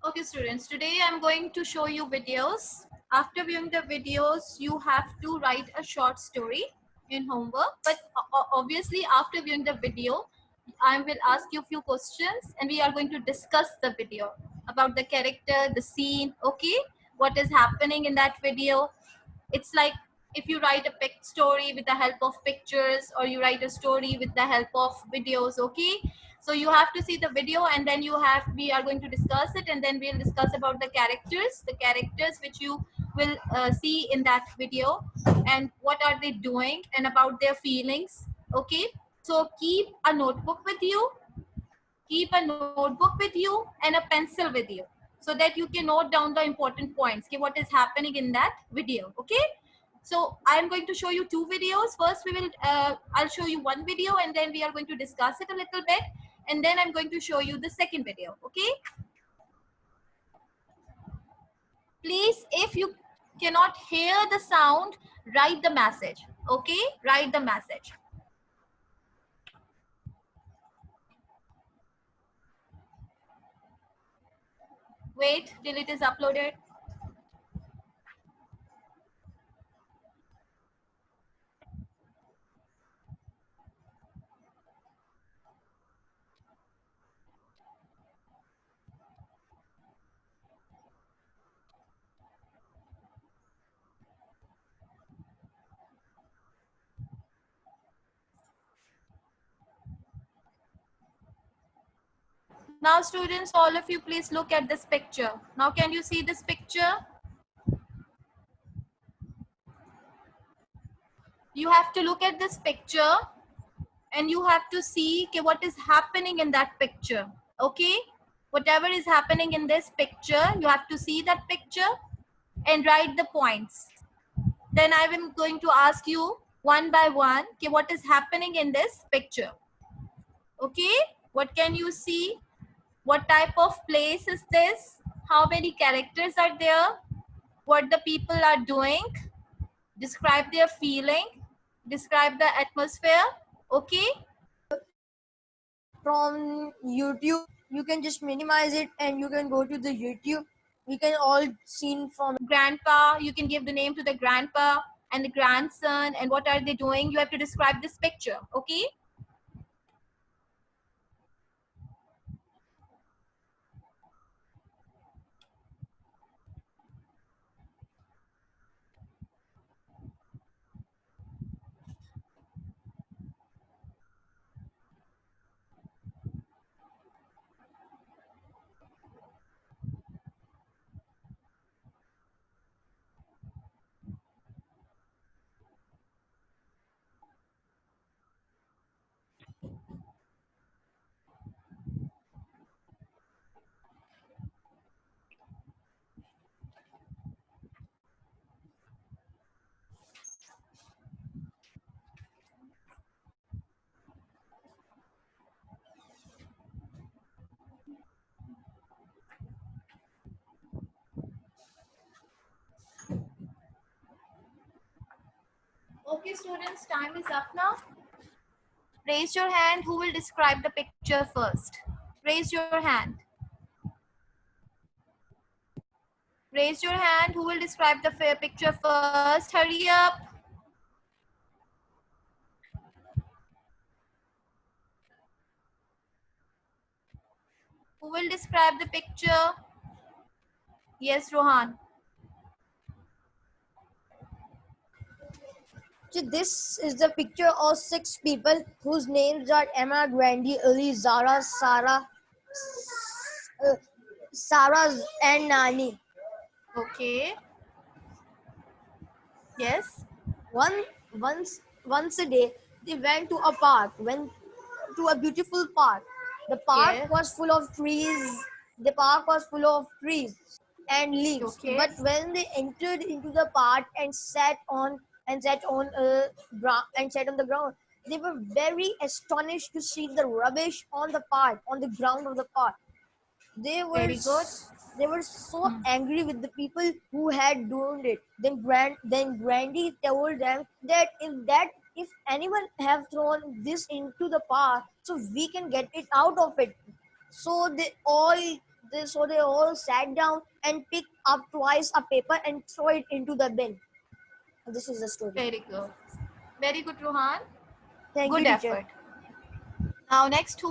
Okay students, today I'm going to show you videos. After viewing the videos, you have to write a short story in homework. But obviously after viewing the video, I will ask you a few questions and we are going to discuss the video about the character, the scene, okay? What is happening in that video. It's like if you write a story with the help of pictures or you write a story with the help of videos, okay? So you have to see the video and then we are going to discuss it, and then we'll discuss about the characters which you will see in that video, and what are they doing and about their feelings, okay? So keep a notebook with you and a pencil with you, so that you can note down the important points, okay, what is happening in that video, okay? So I am going to show you two videos. First I'll show you one video and then we are going to discuss it a little bit, and then I'm going to show you the second video, okay? Please, if you cannot hear the sound, write the message, okay? Write the message. Wait till it is uploaded. Now students, all of you, please look at this picture. Now can you see this picture? You have to look at this picture and you have to see, okay, what is happening in that picture, okay? Whatever is happening in this picture, you have to see that picture and write the points. Then I am going to ask you one by one, okay, what is happening in this picture, okay? What can you see? What type of place is this? How many characters are there? What the people are doing? Describe their feeling. Describe the atmosphere, okay? From YouTube. You can just minimize it and you can go to the YouTube. We can all seen from Grandpa, you can give the name to the grandpa and the grandson, and what are they doing? You have to describe this picture, okay? Okay students, time is up now. Raise your hand who will describe the picture first. Raise your hand. Raise your hand who will describe the picture first. Hurry up. Who will describe the picture? Yes, Rohan. So this is the picture of 6 people whose names are Emma, Grandy, Ali, Zara, Sarah and Nani. Okay. Yes. Once a day they went to a park, went to a beautiful park. The park Yes. was full of trees. The park was full of trees and leaves. Okay. But when they entered into the park and sat on the ground, they were very astonished to see the rubbish on the ground of the park. They were Very good. they were so angry with the people who had done it. Then Grandy told them that if anyone have thrown this into the park, so we can get it out of it. So So they all sat down and picked up twice a paper and throw it into the bin. This is the story. Very good. Very good, Rohan. Thank Good you, teacher. effort. Now next who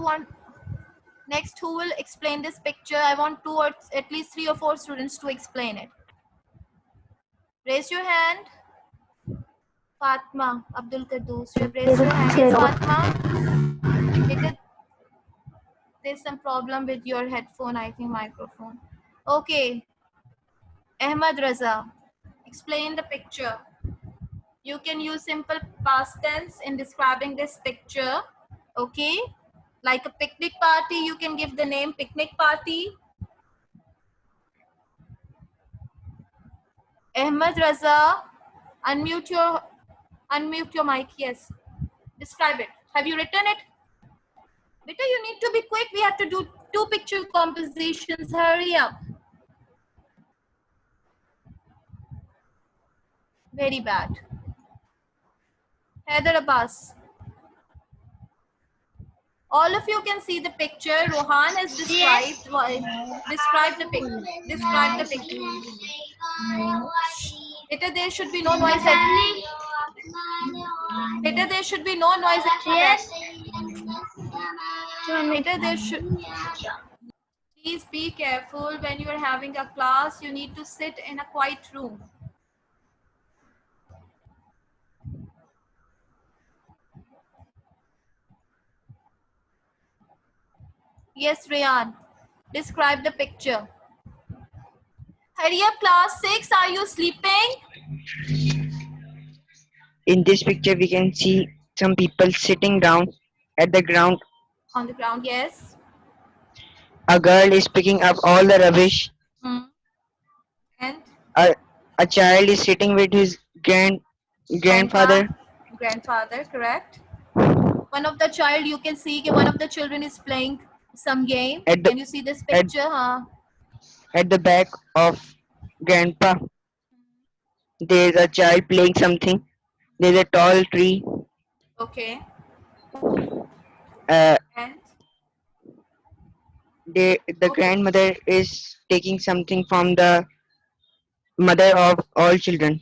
will explain this picture? I want two or at least 3 or 4 students to explain it. Raise your hand. Fatma Abdul Qaddus. You have raised your hand. Yes, Fatma. There's some problem with your headphone, I think microphone. Okay. Ahmad Raza. Explain the picture. You can use simple past tense in describing this picture. Okay. Like a picnic party, you can give the name picnic party. Ahmad Raza, unmute your mic. Yes. Describe it. Have you written it? Beta, you need to be quick. We have to do 2 picture compositions. Hurry up. Very bad. Heather Abbas. All of you can see the picture. Rohan has described. Describe the picture. Describe the picture. Beta, there should be no noise. Beta, there should be no noise. Yes. Beta, there should. Please be careful when you are having a class. You need to sit in a quiet room. Yes, Rayan. Describe the picture. Hurry up, class 6. Are you sleeping? In this picture, we can see some people sitting down at the ground. On the ground, yes. A girl is picking up all the rubbish. And A child is sitting with his grandfather. Grandfather, correct. One of the child, you can see one of the children is playing some game. Can you see this picture? At the back of grandpa, there's a child playing something. There's a tall tree. Okay. And And the grandmother is taking something from the mother of all children.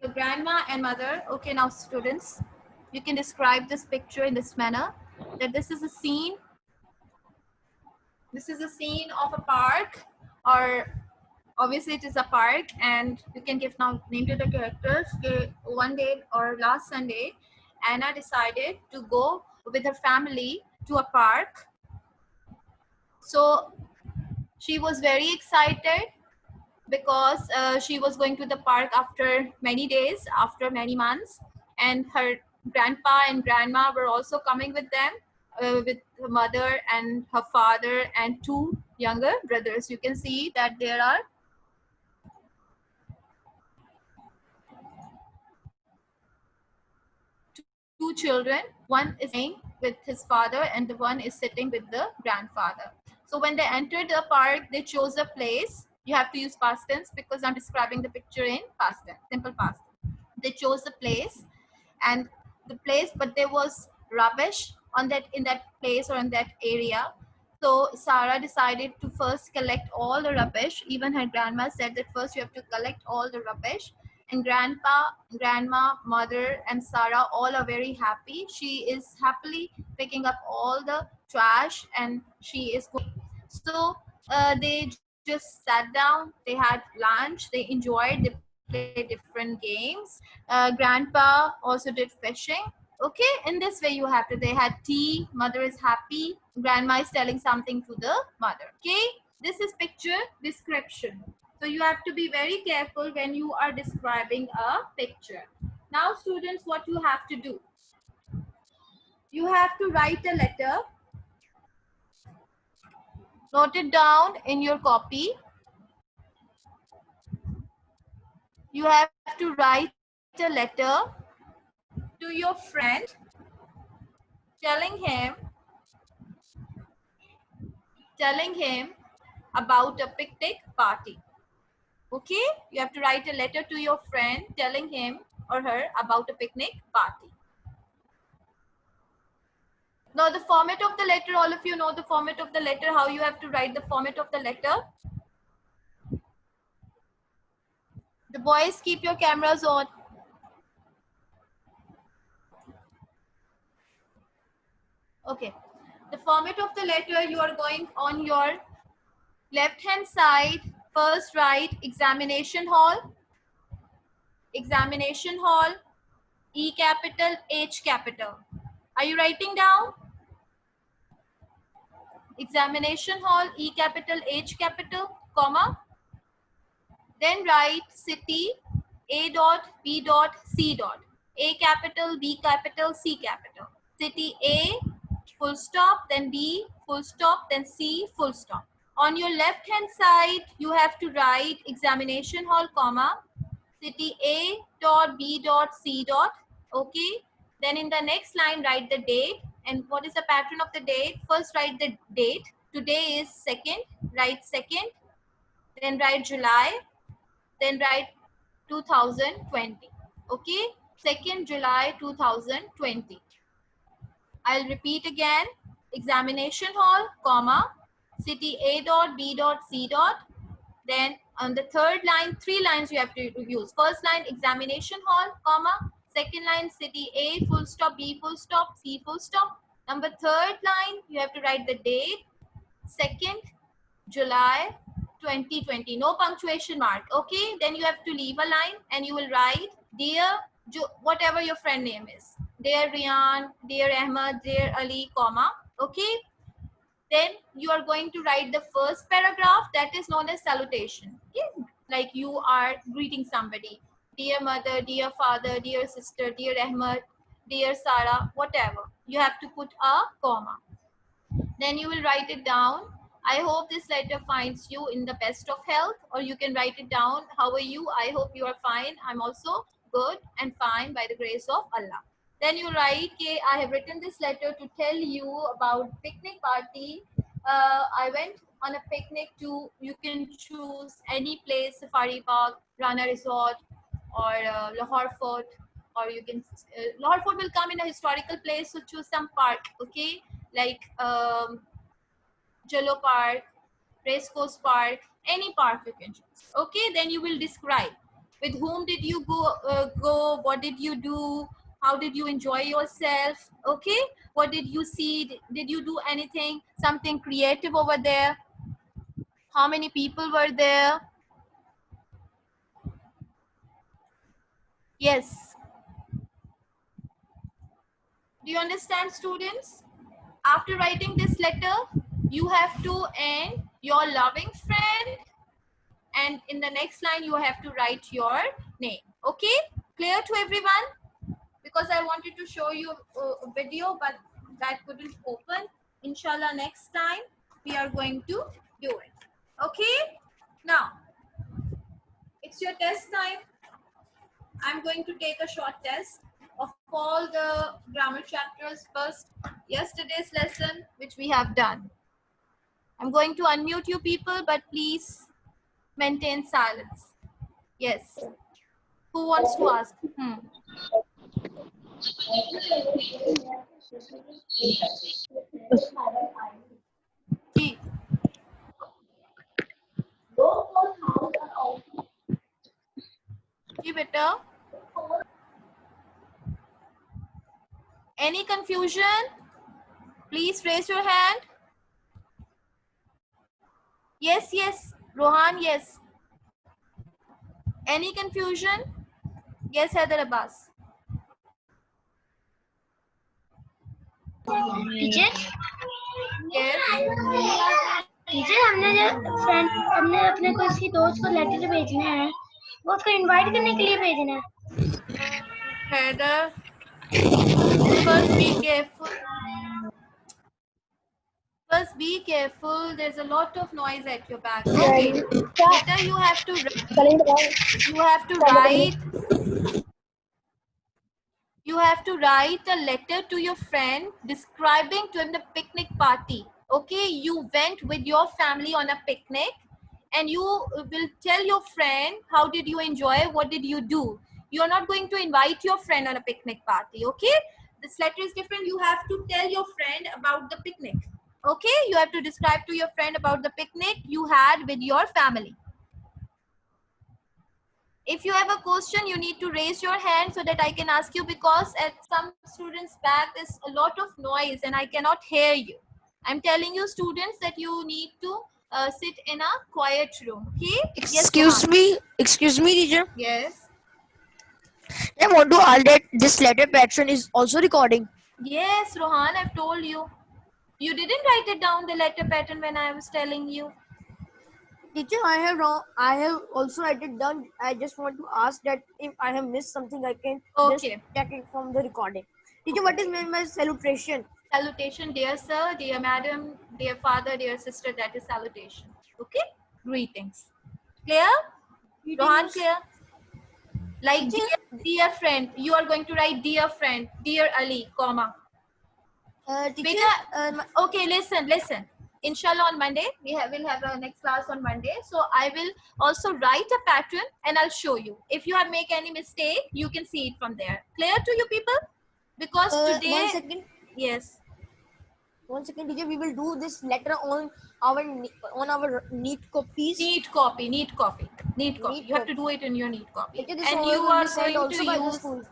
the grandma and mother. Okay, now students, you can describe this picture in this manner, that this is a scene. This is a scene of a park, or obviously it is a park, and you can give now name to the characters. One day or last Sunday, Anna decided to go with her family to a park. So she was very excited because she was going to the park after many days, after many months, and her grandpa and grandma were also coming with them, with her mother and her father and 2 younger brothers. You can see that there are two children. One is playing with his father and the one is sitting with the grandfather. So when they entered the park, they chose a place. You have to use past tense because I'm describing the picture in past tense, simple past tense. They chose a place, and the place, but there was rubbish on that, in that place or in that area. So Sarah decided to first collect all the rubbish. Even her grandma said that first you have to collect all the rubbish. And grandpa, grandma, mother, and Sarah all are very happy. She is happily picking up all the trash, and she is going. So they just sat down. They had lunch. They enjoyed. They played different games. Grandpa also did fishing. Okay, in this way you have to. They had tea. Mother is happy. Grandma is telling something to the mother. Okay, this is picture description. So you have to be very careful when you are describing a picture. Now students, what you have to do? You have to write a letter. Note it down in your copy. You have to write a letter to your friend telling him about a picnic party. Okay, you have to write a letter to your friend telling him or her about a picnic party. Now the format of the letter, all of you know the format of the letter, how you have to write the format of the letter. The boys, keep your cameras on. Okay. The format of the letter, you are going on your left hand side, first write examination hall, examination hall, E capital, H capital. Are you writing down? Examination hall, E capital, H capital, comma. Then write city, A dot, B dot, C dot. A capital, B capital, C capital. City A, full stop, then B, full stop, then C, full stop. On your left hand side, you have to write examination hall, comma, city A dot, B dot, C dot. Okay. Then in the next line, write the date. And what is the pattern of the date? First, write the date. Today is 2nd. Write 2nd. Then write July. Then write 2020. Okay. 2nd July 2020. I'll repeat again. Examination hall, comma, city A dot, B dot, C dot. Then on the third line, 3 lines you have to use. First line, examination hall, comma. Second line, city A, full stop, B, full stop, C, full stop. Number third line, you have to write the date, 2nd July 2020. No punctuation mark. Okay. Then you have to leave a line and you will write, dear, whatever your friend name is. Dear Rian, dear Ahmad, dear Ali, comma. Okay. Then you are going to write the first paragraph, that is known as salutation. Okay? Like you are greeting somebody. Dear mother, dear father, dear sister, dear Ahmad, dear Sarah, whatever. You have to put a comma. Then you will write it down. I hope this letter finds you in the best of health, or you can write it down. How are you? I hope you are fine. I'm also good and fine by the grace of Allah. Then you write, okay, I have written this letter to tell you about picnic party. I went on a picnic to, you can choose any place, Safari Park, Rana Resort, or Lahore Fort, or you can, Lahore Fort will come in a historical place, so choose some park, okay? Like Jello Park, Racecourse Park, any park you can choose. Okay, then you will describe with whom did you go, what did you do, how did you enjoy yourself, okay? What did you see? Did you do anything, something creative over there? How many people were there? Yes. Do you understand, students? After writing this letter, you have to end your loving friend, and in the next line you have to write your name. Okay, clear to everyone? Because I wanted to show you a video, but that couldn't open. Inshallah, next time we are going to do it. Okay, now it's your test time. I'm going to take a short test of all the grammar chapters first, yesterday's lesson which we have done. I'm going to unmute you people, but please maintain silence. Yes. Who wants to ask? जी. जी बेटा. Any confusion? Please raise your hand. Yes, yes. Rohan, yes. Any confusion? Yes, Haider Abbas. Teacher Yes. Teacher हमने अपने किसी दोस्त को letter भेजना है, वो उसको इनवाइट करने के लिए भेजना है. Haider, first be careful. First be careful. There's a lot of noise at your back. Okay. Later you have to write a letter to your friend describing to him the picnic party. Okay, you went with your family on a picnic, and you will tell your friend how did you enjoy, what did you do. You're not going to invite your friend on a picnic party. Okay, this letter is different. You have to tell your friend about the picnic. Okay, you have to describe to your friend about the picnic you had with your family. If you have a question, you need to raise your hand so that I can ask you, because at some students back there's a lot of noise and I cannot hear you. I'm telling you students that you need to sit in a quiet room. Okay? Excuse me, teacher. Yes. I want to ask that this letter pattern is also recording. Yes, Rohan, I've told you. You didn't write it down, the letter pattern, when I was telling you. Teacher, I have wrong. I have also write it down. I just want to ask that if I have missed something, I can just Okay. check it from the recording. Teacher, what is meant by salutation? Salutation, dear sir, dear madam, dear father, dear sister, that is salutation. Okay? Greetings. Clear? Rohan, clear? Like dear friend, you are going to write dear friend, dear Ali, comma. Teacher, Okay, listen. Inshallah on Monday, we'll have our next class on Monday. So I will also write a pattern and I'll show you. If you have make any mistake, you can see it from there. Clear to you people? Because today, 1 second. yes. 1 second, teacher. We will do this letter on our neat copies. Neat copy. Neat You have to copy. do it in your neat copy. Teacher, this And homework you will be are sent going also to by the use school.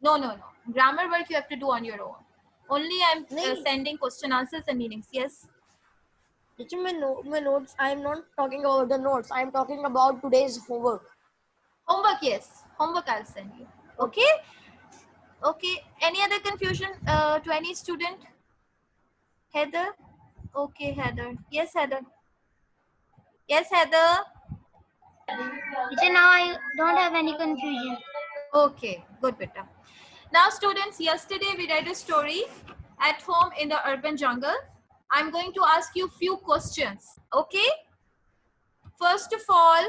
no. Grammar work you have to do on your own. Only I'm Nahin. sending question answers and meanings. Yes. Teacher, my notes. I am not talking about the notes. I am talking about today's homework. Homework, yes. Homework I'll send you. Okay. Okay. Any other confusion to any student? Heather? Okay, Heather. Yes, Heather. Yes, Heather. Teacher, now I don't have any confusion. Okay, good, beta. Now, students, yesterday we read a story at home in the urban jungle. I'm going to ask you few questions. Okay. First of all,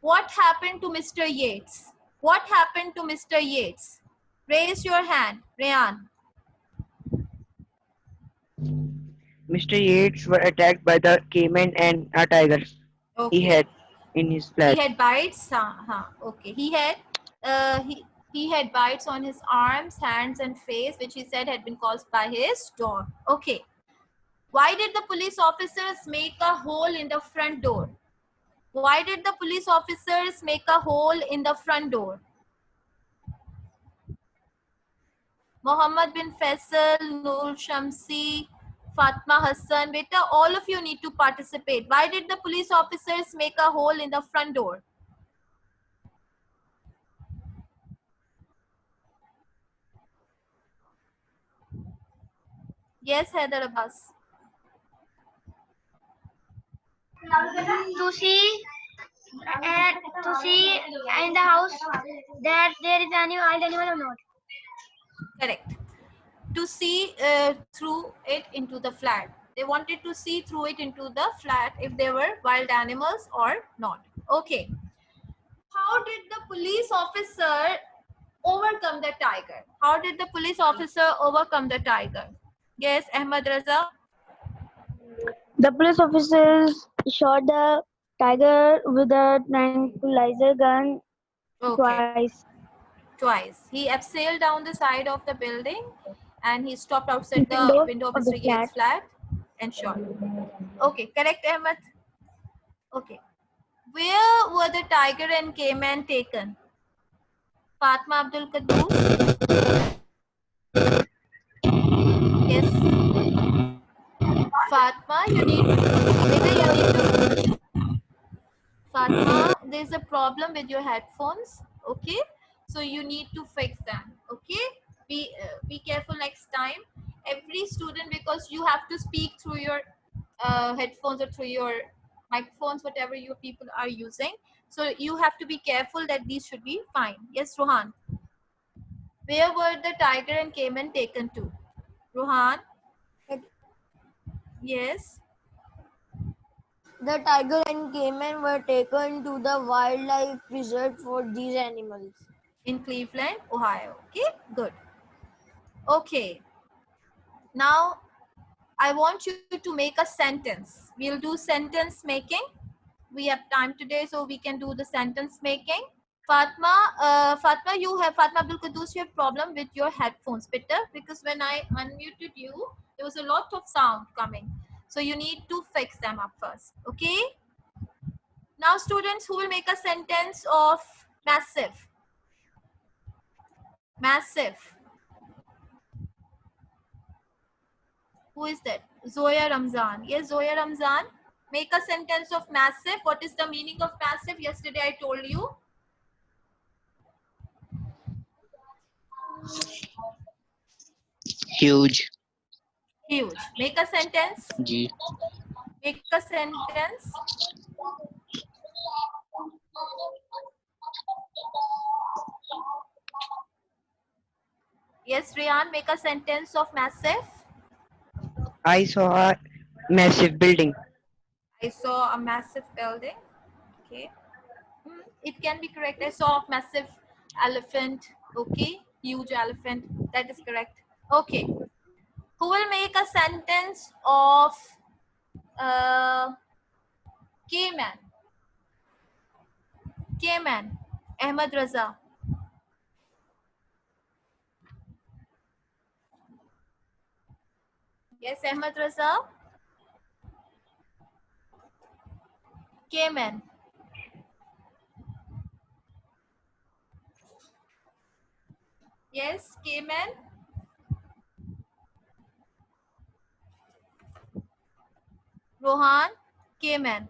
what happened to Mr. Yates? What happened to Mr. Yates? Raise your hand, Rayan. Mr. Yates were attacked by the caiman and a tiger Okay. he had in his flat. He had bites. Okay. He had bites on his arms, hands, and face, which he said had been caused by his dog. Okay. Why did the police officers make a hole in the front door? Why did the police officers make a hole in the front door? Mohammed bin Faisal, Noor Shamsi, Fatma Hassan, beta, all of you need to participate. Why did the police officers make a hole in the front door? Yes, Heather Abbas. To see in the house that there is any wild animal or not. Correct. To see through it into the flat. They wanted to see through it into the flat if there were wild animals or not. Okay. How did the police officer overcome the tiger? How did the police officer overcome the tiger? Yes, Ahmad Raza. The police officers shot the tiger with a tranquilizer gun Okay. twice. He abseiled down the side of the building and he stopped outside the Window window of of the Mr. Yates' flat and shot. Okay, correct, Ahmed? Okay. Where were the tiger and caiman taken? Fatma Abdul Qaddus? Yes. Fatma, you need to. Fatma, there's a problem with your headphones. Okay, so you need to fix them. Okay, be careful next time. Every student, because you have to speak through your headphones or through your microphones, whatever you people are using. So you have to be careful that these should be fine. Yes, Rohan. Where were the tiger and caiman taken to? Rohan? Yes. The tiger and caiman were taken to the wildlife preserve for these animals. In Cleveland, Ohio. Okay, good. Okay. Now, I want you to make a sentence. We'll do sentence making. We have time today, so we can do the sentence making. Fatma, Fatma Abdul Qudus, you have problem with your headphones, better, because when I unmuted you, there was a lot of sound coming. So you need to fix them up first. Okay. Now, students, who will make a sentence of massive? Massive. Who is that? Zoya Ramzan. Yes, Zoya Ramzan. Make a sentence of massive. What is the meaning of massive? Yesterday I told you. Huge. Huge. Make a sentence. G. Make a sentence. Yes, Rian, make a sentence of massive. I saw a massive building. I saw a massive building. Okay. It can be correct. I saw a massive elephant. Okay. Huge elephant. That is correct. Okay. Who will make a sentence of Cayman? Cayman. Ahmad Raza. Yes, Ahmad Raza. Cayman. Yes, Cayman. Rohan. Cayman.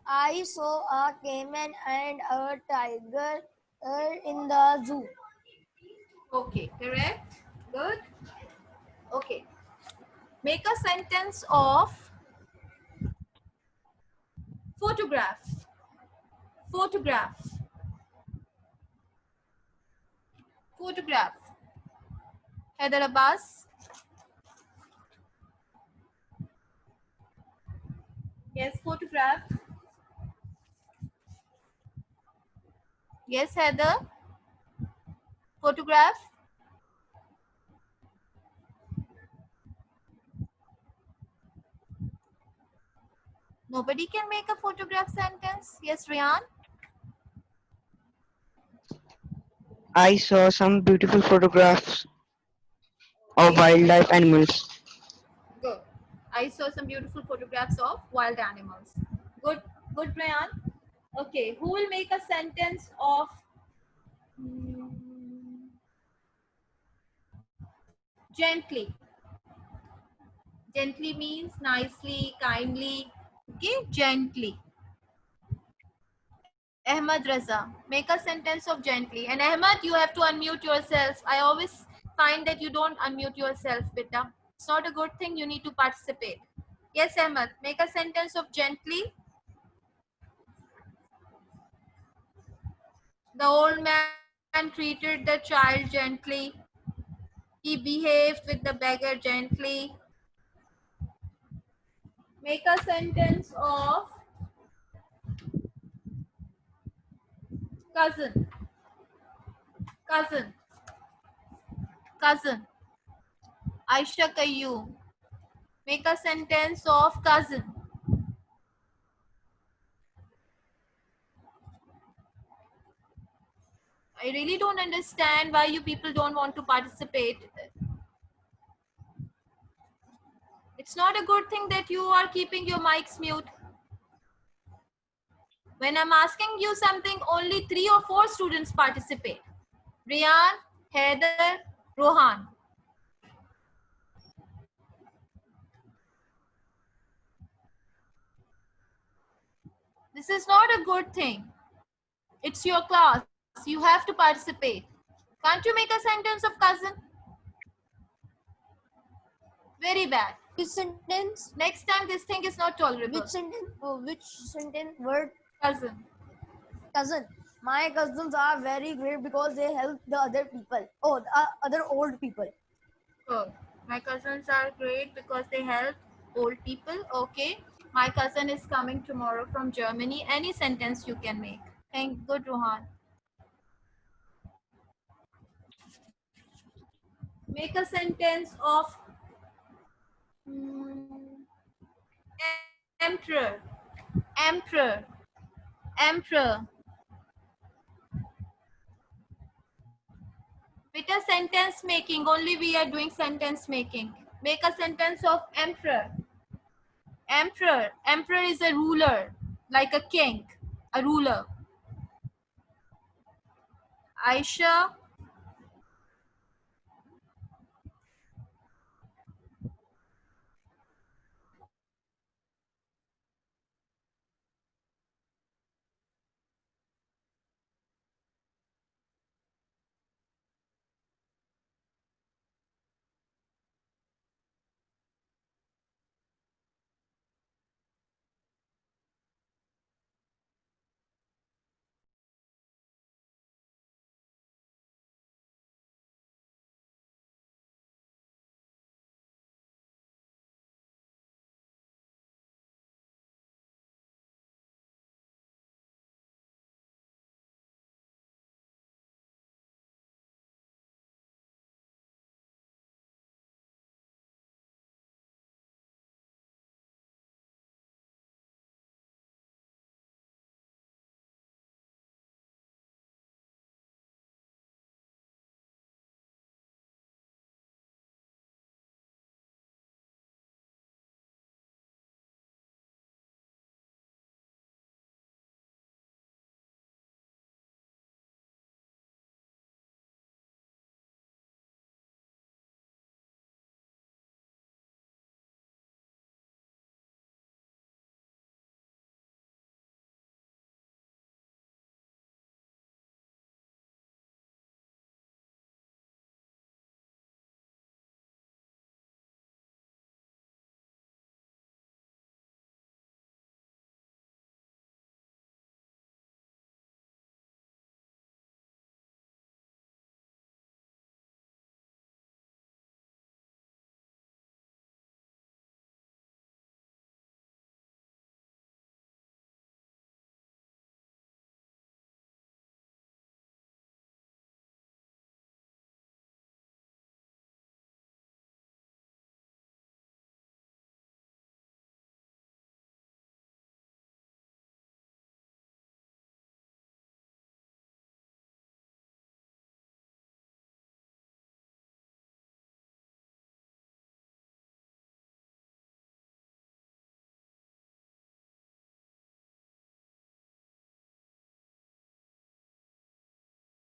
I saw a cayman and a tiger in the zoo. Okay, correct. Good. Okay. Make a sentence of photograph. Photograph. Photograph. Heather Abbas. Yes, photograph. Yes, Heather. Photograph. Nobody can make a photograph sentence. Yes, Rian. I saw some beautiful photographs of wildlife animals. Good. I saw some beautiful photographs of wild animals. Good. Good, Rian. Okay. Who will make a sentence of gently? Gently means nicely, kindly. Okay, gently. Ahmad Raza, make a sentence of gently. And Ahmad, you have to unmute yourself. I always find that you don't unmute yourself, beta. It's not a good thing. You need to participate. Yes, Ahmad, make a sentence of gently. The old man treated the child gently. He behaved with the beggar gently. Make a sentence of cousin. Cousin. Cousin. Aisha Kayyum. Make a sentence of cousin. I really don't understand why you people don't want to participate. It's not a good thing that you are keeping your mics mute. When I'm asking you something, only 3 or 4 students participate. Rian, Heather, Rohan. This is not a good thing. It's your class. You have to participate. Can't you make a sentence of cousin? Very bad. Which sentence? Next time this thing is not tolerable. Which sentence? Oh, which sentence? Word? Cousin. Cousin. My cousins are very great because they help the other people. Oh, the other old people. Oh, my cousins are great because they help old people. Okay. My cousin is coming tomorrow from Germany. Any sentence you can make. Thank good, Rohan. Make a sentence of emperor. Emperor. Emperor. With a sentence making, only we are doing sentence making. Make a sentence of emperor. Emperor. Emperor is a ruler, like a king, a ruler. Aisha